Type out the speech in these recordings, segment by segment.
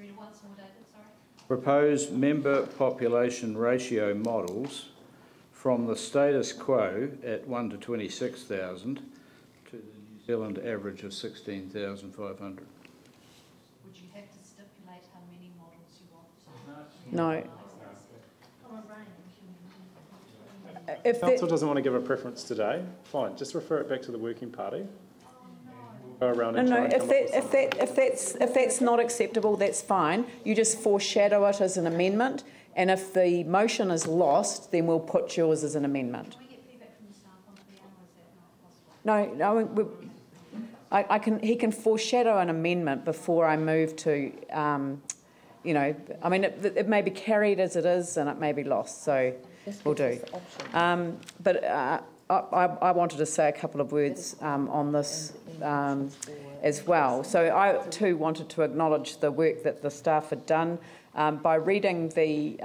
Read it once more, David, sorry. Proposed member population ratio models from the status quo at 1 to 26,000 to the New Zealand average of 16,500. Would you have to stipulate how many models you want? No. If Council doesn't want to give a preference today, fine, just refer it back to the working party. Go around and try and come up with if that's not acceptable, that's fine. You just foreshadow it as an amendment, and if the motion is lost, then we'll put yours as an amendment. Can we get feedback from the staff on the PM, or is that not possible? No, he can foreshadow an amendment before I move to, you know, I mean, it may be carried as it is and it may be lost, so we'll do. But I wanted to say a couple of words on this as well. So I too wanted to acknowledge the work that the staff had done by reading the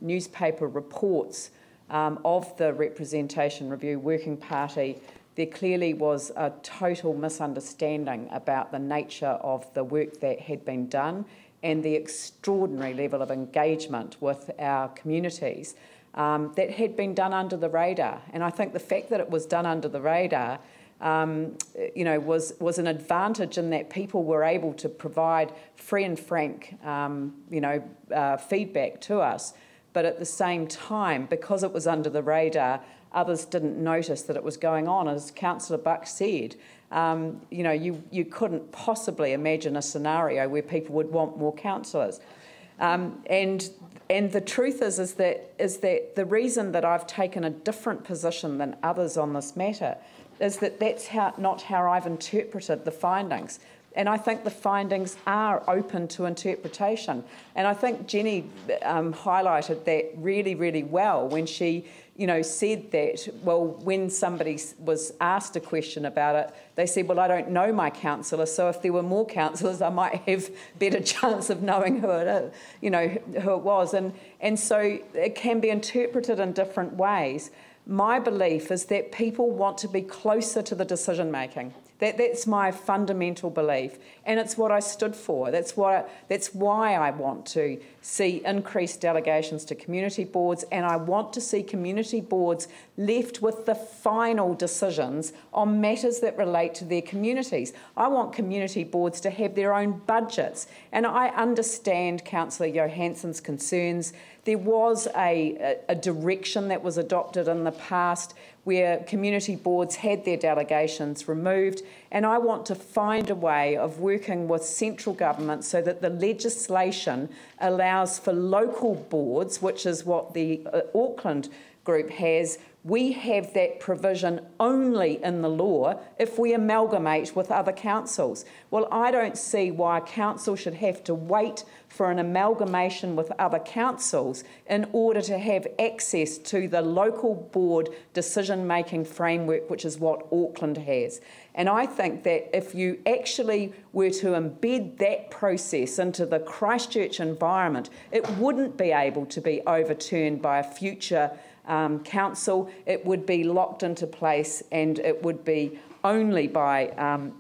newspaper reports of the Representation Review Working Party. There clearly was a total misunderstanding about the nature of the work that had been done and the extraordinary level of engagement with our communities that had been done under the radar. And I think the fact that it was done under the radar you know, was an advantage in that people were able to provide free and frank you know, feedback to us. But at the same time, because it was under the radar, others didn't notice that it was going on. As Councillor Buck said, you know, you couldn't possibly imagine a scenario where people would want more councillors. And the truth is that the reason that I've taken a different position than others on this matter is that that's not how I've interpreted the findings. And I think the findings are open to interpretation. And I think Jenny highlighted that really, really well when she, you know, said that, well, when somebody was asked a question about it, they said, well, I don't know my councillor, so if there were more councillors, I might have better chance of knowing who it is, you know, who it was. And so it can be interpreted in different ways. My belief is that people want to be closer to the decision making. That's my fundamental belief, and it's what I stood for. That's why I want to see increased delegations to community boards, and I want to see community boards left with the final decisions on matters that relate to their communities. I want community boards to have their own budgets, and I understand Councillor Johansson's concerns. There was a direction that was adopted in the past where community boards had their delegations removed, and I want to find a way of working with central government so that the legislation allows for local boards, which is what the Auckland group has. We have that provision only in the law if we amalgamate with other councils. Well, I don't see why a council should have to wait for an amalgamation with other councils in order to have access to the local board decision-making framework, which is what Auckland has. And I think that if you actually were to embed that process into the Christchurch environment, it wouldn't be able to be overturned by a future council. It would be locked into place, and it would be only by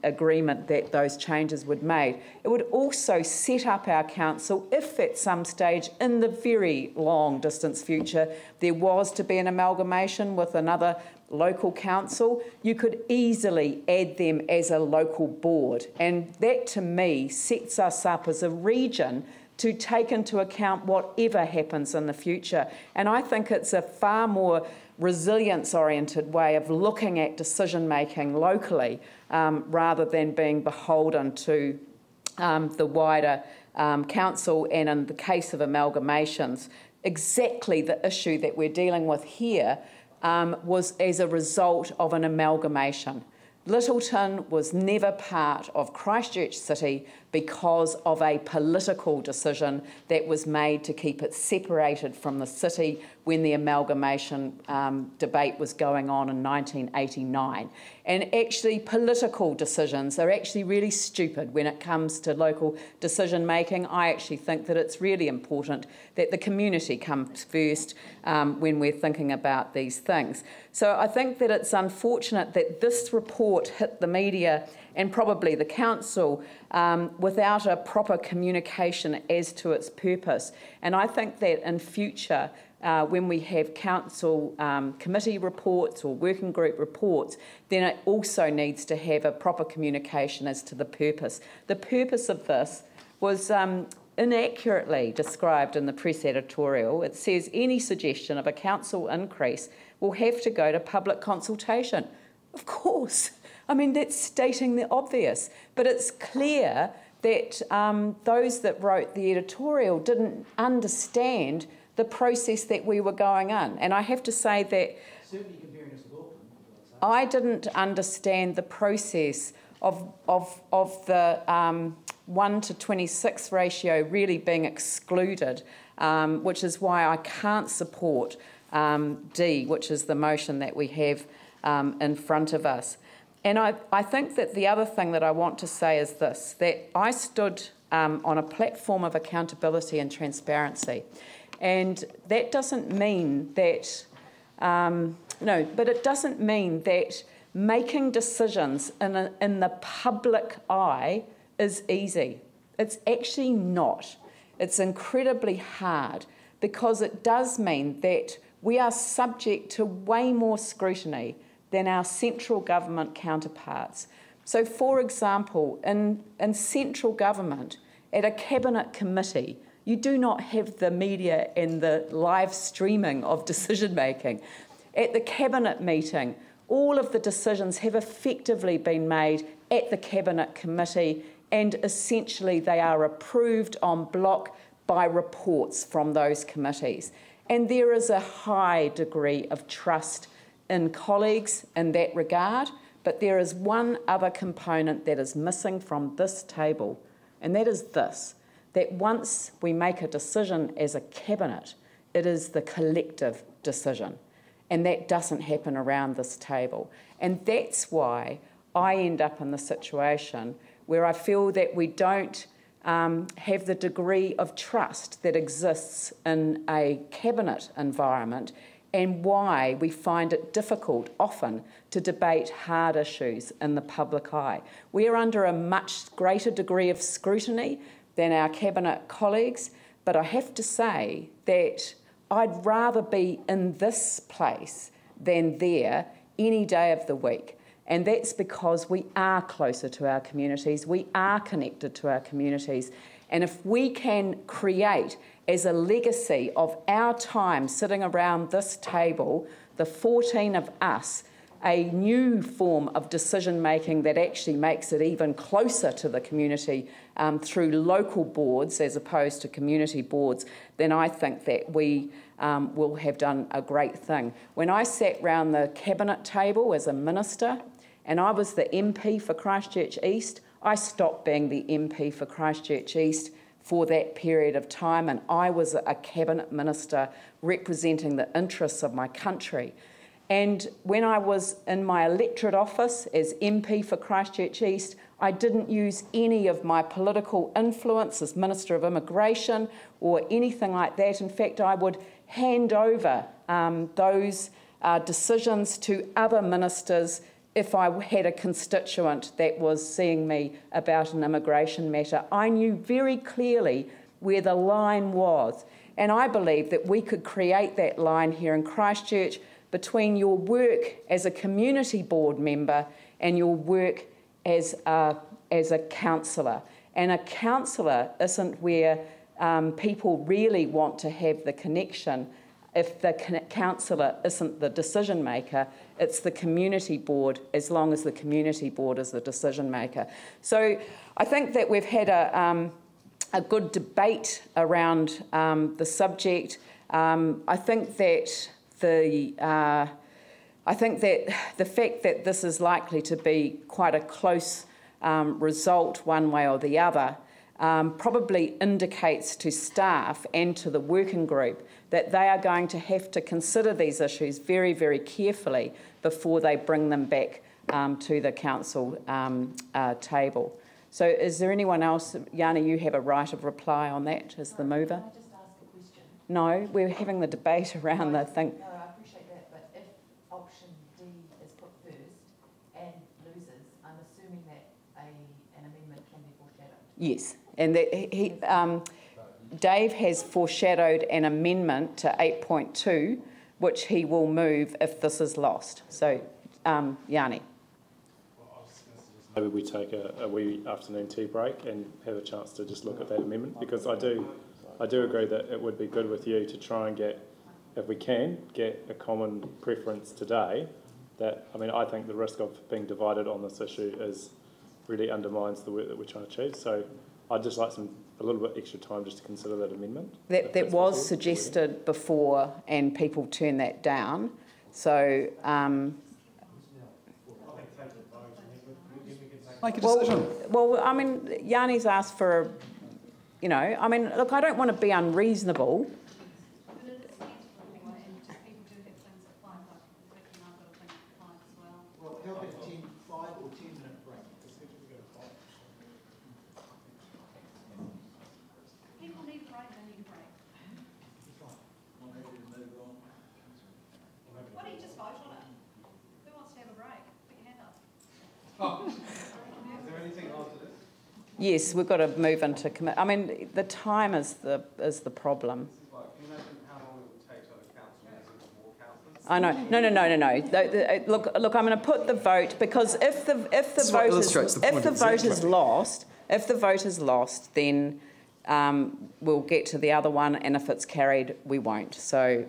agreement that those changes would be made. It would also set up our council if at some stage in the very long distance future there was to be an amalgamation with another local council, you could easily add them as a local board. And that to me sets us up as a region to take into account whatever happens in the future. And I think it's a far more resilience-oriented way of looking at decision-making locally rather than being beholden to the wider council, and in the case of amalgamations, exactly the issue that we're dealing with here was as a result of an amalgamation. Lyttelton was never part of Christchurch City because of a political decision that was made to keep it separated from the city when the amalgamation debate was going on in 1989. And actually political decisions are actually really stupid when it comes to local decision making. I actually think that it's really important that the community comes first when we're thinking about these things. So I think that it's unfortunate that this report hit the media and probably the council, without a proper communication as to its purpose. And I think that in future, when we have council committee reports or working group reports, then it also needs to have a proper communication as to the purpose. The purpose of this was inaccurately described in the press editorial. It says any suggestion of a council increase will have to go to public consultation. Of course. I mean, that's stating the obvious. But it's clear that those that wrote the editorial didn't understand the process that we were going on. And I have to say that certainly comparing us with Auckland, I didn't understand the process of the 1 to 26 ratio really being excluded, which is why I can't support D, which is the motion that we have in front of us. And I think that the other thing that I want to say is this, that I stood on a platform of accountability and transparency. And that doesn't mean that, but it doesn't mean that making decisions in the public eye is easy. It's actually not. It's incredibly hard because it does mean that we are subject to way more scrutiny than our central government counterparts. So, for example, in central government, at a cabinet committee, you do not have the media and the live streaming of decision making. At the cabinet meeting, all of the decisions have effectively been made at the cabinet committee, and essentially they are approved en bloc by reports from those committees. And there is a high degree of trust in colleagues in that regard, but there is one other component that is missing from this table, and that is this, that once we make a decision as a cabinet, it is the collective decision. And that doesn't happen around this table. And that's why I end up in the situation where I feel that we don't have the degree of trust that exists in a cabinet environment, and why we find it difficult often to debate hard issues in the public eye. We are under a much greater degree of scrutiny than our cabinet colleagues, but I have to say that I'd rather be in this place than there any day of the week. And that's because we are closer to our communities, we are connected to our communities. And if we can create, as a legacy of our time sitting around this table, the 14 of us, a new form of decision making that actually makes it even closer to the community through local boards as opposed to community boards, then I think that we will have done a great thing. When I sat round the cabinet table as a minister and I was the MP for Christchurch East, I stopped being the MP for Christchurch East for that period of time, and I was a cabinet minister representing the interests of my country. And when I was in my electorate office as MP for Christchurch East, I didn't use any of my political influence as Minister of Immigration or anything like that. In fact, I would hand over those decisions to other ministers if I had a constituent that was seeing me about an immigration matter. I knew very clearly where the line was. And I believe that we could create that line here in Christchurch between your work as a community board member and your work as a councillor. And a councillor isn't where people really want to have the connection. If the councillor isn't the decision maker, it's the community board, as long as the community board is the decision maker. So I think that we've had a good debate around the subject. I think that the fact that this is likely to be quite a close result one way or the other probably indicates to staff and to the working group that they are going to have to consider these issues very, very carefully before they bring them back to the council table. So is there anyone else? Yana, you have a right of reply on that as the mover. Can I just ask a question? No, we're having the debate around the thing. No, I appreciate that, but if option D is put first and loses, I'm assuming that Yes, and that Dave has foreshadowed an amendment to 8.2, which he will move if this is lost. So, Yanni. Maybe we take a wee afternoon tea break and have a chance to just look at that amendment, because I do agree that it would be good with you to try and get, if we can, get a common preference today. That, I mean, I think the risk of being divided on this issue really undermines the work that we're trying to achieve. So I'd just like a little bit extra time just to consider that amendment. That was suggested before, and people turned that down. So, make a decision. well, I mean, Yanni's asked for, you know, I mean, look, I don't want to be unreasonable. But it is sensible anyway, and just people do have things at 5, like Vicky and I've got a thing at 5 as well. Well, how about 5 or 10 minute break? People need a break, they need a break. Why don't you just vote on it? Who wants to have a break? Put your hand up. Is there anything after this? Yes, we've got to move into commit. I mean, the time is the problem. Can you imagine how long it would take to have a council meeting with more councillors? I know. No. Look, I'm going to put the vote, because if the vote is lost, then we'll get to the other one, and if it's carried, we won't. So.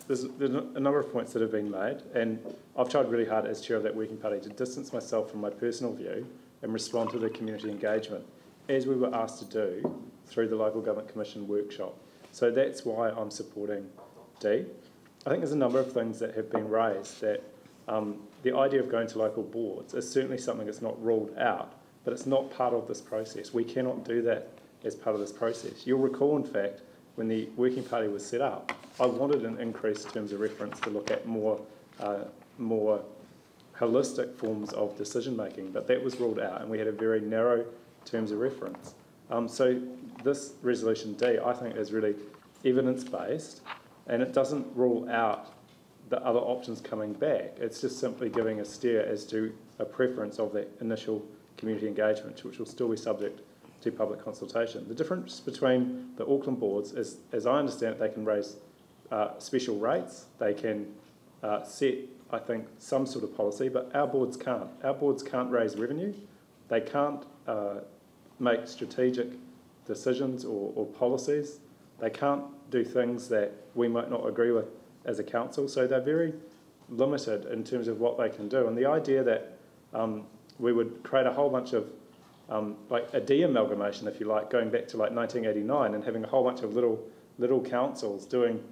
There's a number of points that have been made, and I've tried really hard as chair of that working party to distance myself from my personal view and respond to the community engagement, as we were asked to do through the Local Government Commission workshop. So that's why I'm supporting D. I think there's a number of things that have been raised that the idea of going to local boards is certainly something that's not ruled out, but it's not part of this process. We cannot do that as part of this process. You'll recall, in fact, when the working party was set up, I wanted an increased terms of reference to look at more holistic forms of decision making, but that was ruled out, and we had a very narrow terms of reference. So this resolution D, I think, is really evidence-based, and it doesn't rule out the other options coming back. It's just simply giving a steer as to a preference of that initial community engagement, which will still be subject to public consultation. The difference between the Auckland boards is, as I understand it, they can raise special rates, they can set, I think, some sort of policy, but our boards can't. Our boards can't raise revenue, they can't make strategic decisions or policies, they can't do things that we might not agree with as a council, so they're very limited in terms of what they can do. And the idea that we would create a whole bunch of like a de-amalgamation, if you like, going back to like 1989 and having a whole bunch of little councils doing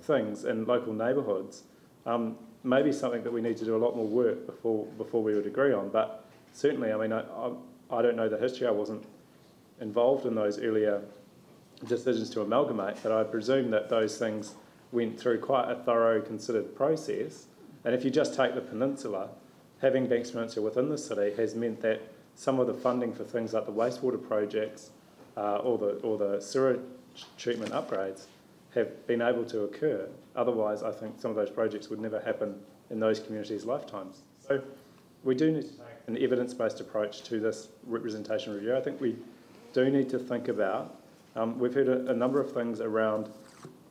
things in local neighbourhoods, maybe something that we need to do a lot more work before we would agree on. But certainly, I mean, I don't know the history. I wasn't involved in those earlier decisions to amalgamate, but I presume that those things went through quite a thorough, considered process. And if you just take the peninsula, having Banks Peninsula within the city has meant that some of the funding for things like the wastewater projects or the sewer treatment upgrades have been able to occur. Otherwise, I think some of those projects would never happen in those communities' lifetimes. So we do need to take an evidence-based approach to this representation review. I think we do need to think about, we've heard a number of things around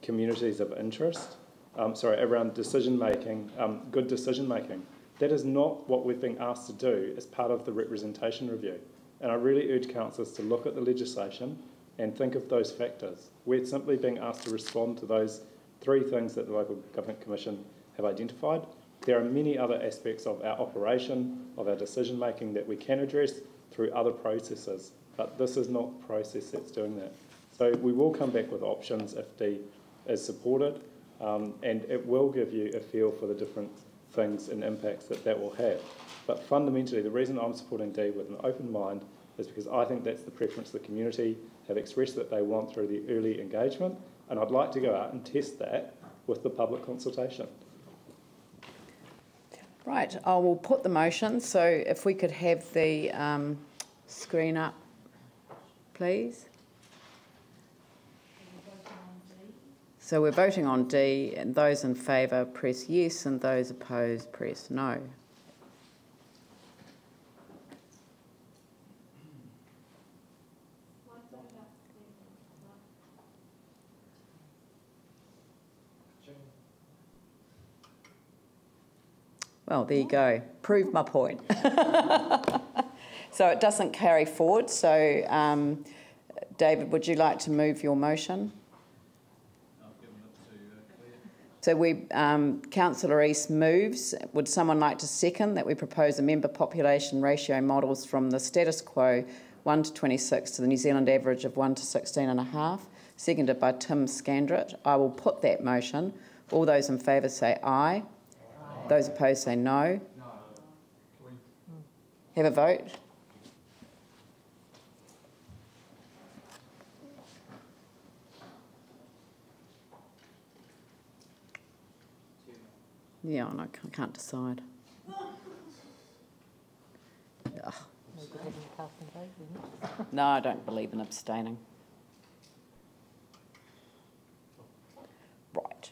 communities of interest, around decision-making, good decision-making. That is not what we've been asked to do as part of the representation review. And I really urge councillors to look at the legislation and think of those factors. We're simply being asked to respond to those 3 things that the Local Government Commission have identified. There are many other aspects of our operation, of our decision making that we can address through other processes, but this is not the process that's doing that. So we will come back with options if D is supported, and it will give you a feel for the different things and impacts that will have. But fundamentally, the reason I'm supporting D with an open mind is because I think that's the preference the community have expressed that they want through the early engagement, and I'd like to go out and test that with the public consultation. Right, I will put the motion, so if we could have the screen up, please. So we're voting on D, and those in favour press yes, and those opposed press no. Well, there you go. Prove my point. So it doesn't carry forward. So, David, would you like to move your motion? I've given it to Claire. So Councillor East moves. Would someone like to second that we propose a member population ratio models from the status quo 1 to 26 to the New Zealand average of 1 to 16.5, seconded by Tim Scandrett? I will put that motion. All those in favour say aye. Those opposed say no. Have a vote. Yeah, no, I can't decide. Ugh. No, I don't believe in abstaining. Right.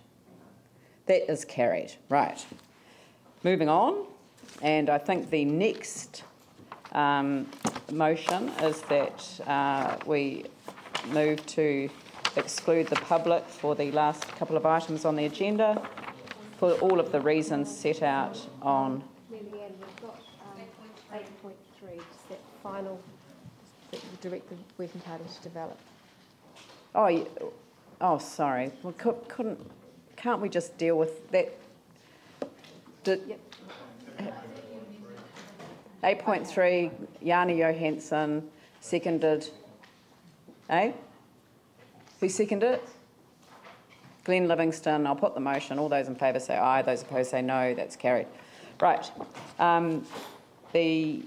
That is carried. Right. Moving on, and I think the next motion is that we move to exclude the public for the last couple of items on the agenda for all of the reasons set out on. Leanne, we've got 8.3, just that final, that you direct the working party to develop. Oh, sorry. Well, can't we just deal with that? Yep. 8.3, Jana Johansson, seconded. Eh? Who seconded it? Glenn Livingston. I'll put the motion. All those in favour say aye. Those opposed say no. That's carried. Right. The